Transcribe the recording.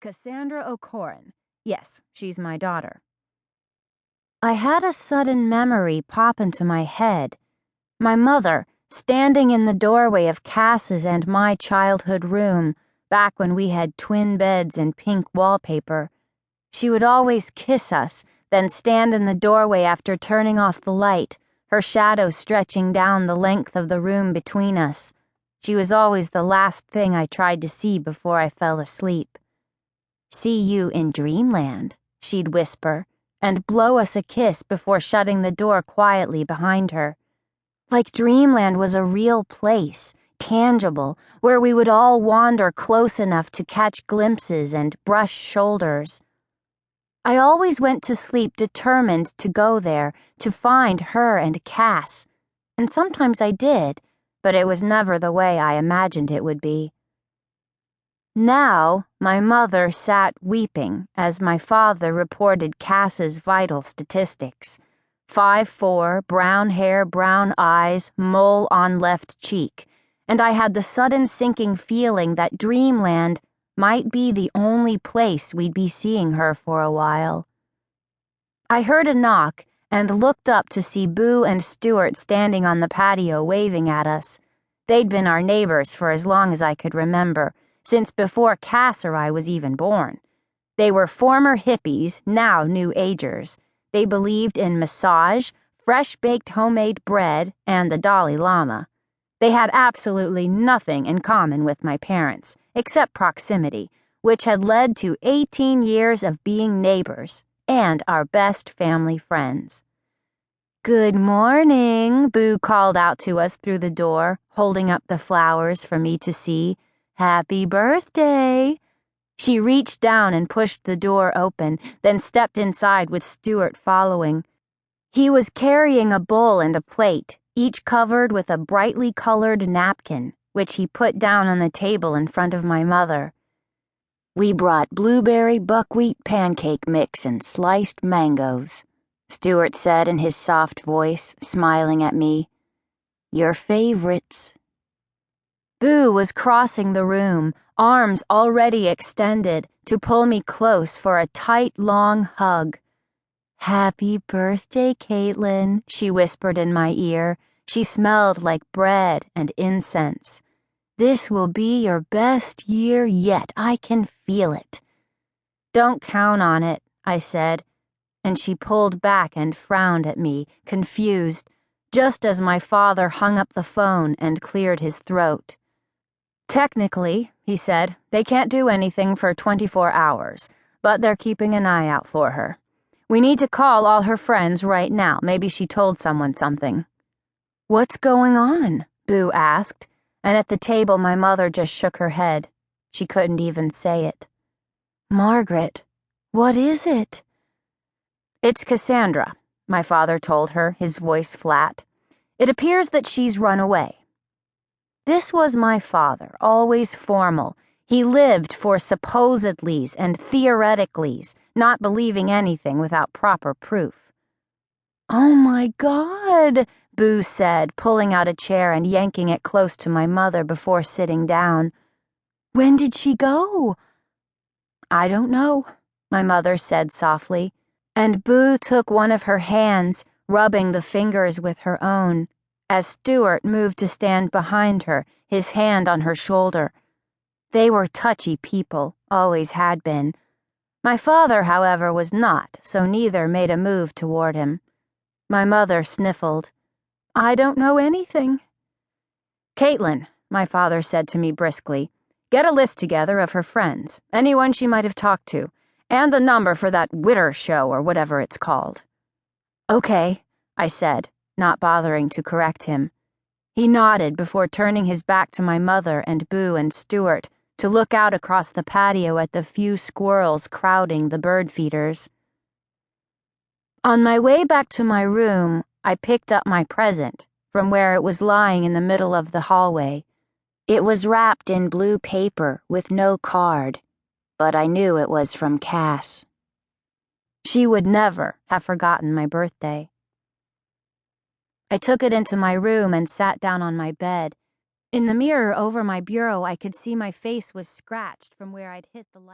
Cassandra O'Corin. Yes, she's my daughter. I had a sudden memory pop into my head. My mother, standing in the doorway of Cass's and my childhood room, back when we had twin beds and pink wallpaper. She would always kiss us, then stand in the doorway after turning off the light, her shadow stretching down the length of the room between us. She was always the last thing I tried to see before I fell asleep. "See you in Dreamland," she'd whisper, and blow us a kiss before shutting the door quietly behind her. Like Dreamland was a real place, tangible, where we would all wander close enough to catch glimpses and brush shoulders. I always went to sleep determined to go there, to find her and Cass, and sometimes I did, but it was never the way I imagined it would be. Now, my mother sat weeping as my father reported Cass's vital statistics. 5'4", brown hair, brown eyes, mole on left cheek, and I had the sudden sinking feeling that Dreamland might be the only place we'd be seeing her for a while. I heard a knock and looked up to see Boo and Stuart standing on the patio waving at us. They'd been our neighbors for as long as I could remember, since before Cass or I was even born. They were former hippies, now New Agers. They believed in massage, fresh-baked homemade bread, and the Dalai Lama. They had absolutely nothing in common with my parents, except proximity, which had led to 18 years of being neighbors and our best family friends. "Good morning," Boo called out to us through the door, holding up the flowers for me to see. "Happy birthday." She reached down and pushed the door open, then stepped inside with Stuart following. He was carrying a bowl and a plate, each covered with a brightly colored napkin, which he put down on the table in front of my mother. "We brought blueberry buckwheat pancake mix and sliced mangoes," Stuart said in his soft voice, smiling at me. "Your favorites." Boo was crossing the room, arms already extended, to pull me close for a tight, long hug. "Happy birthday, Caitlin," she whispered in my ear. She smelled like bread and incense. "This will be your best year yet. I can feel it." "Don't count on it," I said, and she pulled back and frowned at me, confused, just as my father hung up the phone and cleared his throat. "Technically," he said, "they can't do anything for 24 hours, but they're keeping an eye out for her. We need to call all her friends right now. Maybe she told someone something." "What's going on?" Boo asked, and at the table my mother just shook her head. She couldn't even say it. "Margaret, what is it?" "It's Cassandra," my father told her, his voice flat. "It appears that she's run away." This was my father, always formal. He lived for supposedlys and theoreticallys, not believing anything without proper proof. "Oh my God," Boo said, pulling out a chair and yanking it close to my mother before sitting down. "When did she go?" "I don't know," my mother said softly, and Boo took one of her hands, rubbing the fingers with her own, as Stuart moved to stand behind her, his hand on her shoulder. They were touchy people, always had been. My father, however, was not, so neither made a move toward him. My mother sniffled. "I don't know anything." "Caitlin," my father said to me briskly, "get a list together of her friends, anyone she might have talked to, and the number for that Witter show or whatever it's called." "Okay," I said, not bothering to correct him. He nodded before turning his back to my mother and Boo and Stuart to look out across the patio at the few squirrels crowding the bird feeders. On my way back to my room, I picked up my present from where it was lying in the middle of the hallway. It was wrapped in blue paper with no card, but I knew it was from Cass. She would never have forgotten my birthday. I took it into my room and sat down on my bed. In the mirror over my bureau, I could see my face was scratched from where I'd hit the light.